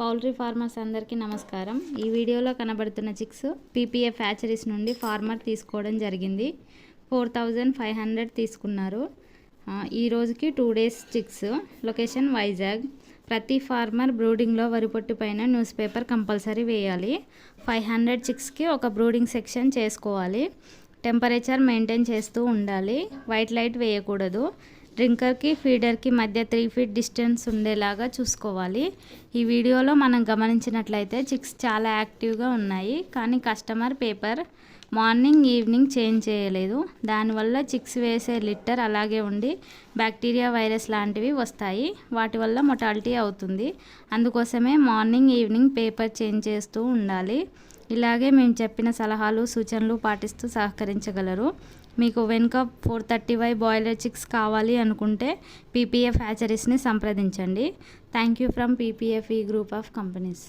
Poultry farmers అందరికీ నమస్కారం. ఈ వీడియోలో కనబడుతున్న చిక్స్ పీపీఎఫ్ హ్యాచరీస్ నుండి ఫార్మర్ తీసుకోవడం జరిగింది. 4500 తీసుకున్నారు. ఈ రోజుకి 2 డేస్ చిక్స్. లొకేషన్ వైజాగ్. ప్రతి ఫార్మర్ బ్రూడింగ్లో వరిపొట్టు పైన న్యూస్ పేపర్ కంపల్సరీ వేయాలి. 500 చిక్స్కి ఒక బ్రూడింగ్ సెక్షన్ చేసుకోవాలి. టెంపరేచర్ మెయింటైన్ చేస్తూ ఉండాలి. వైట్ లైట్ వేయకూడదు. డ్రింకర్కి ఫీడర్కి మధ్య 3 ఫీట్ డిస్టెన్స్ ఉండేలాగా చూసుకోవాలి. ఈ వీడియోలో మనం గమనించినట్లయితే చిక్స్ చాలా యాక్టివ్గా ఉన్నాయి, కానీ customer paper morning evening change చేయలేదు. దానివల్ల చిక్స్ వేసే లిట్టర్ అలాగే ఉండి బ్యాక్టీరియా వైరస్ లాంటివి వస్తాయి. వాటి వల్ల మొటాలిటీ అవుతుంది. అందుకోసమే మార్నింగ్ ఈవినింగ్ పేపర్ చేంజ్ చేస్తూ ఉండాలి. ఇలాగే మేము చెప్పిన సలహాలు సూచనలు పాటిస్తూ సహకరించగలరు. మీకు వెనుక 430Y బాయిలర్ చిక్స్ కావాలి అనుకుంటే పీపీఎఫ్ హ్యాచరీస్ని సంప్రదించండి. Thank you from PPF group of companies.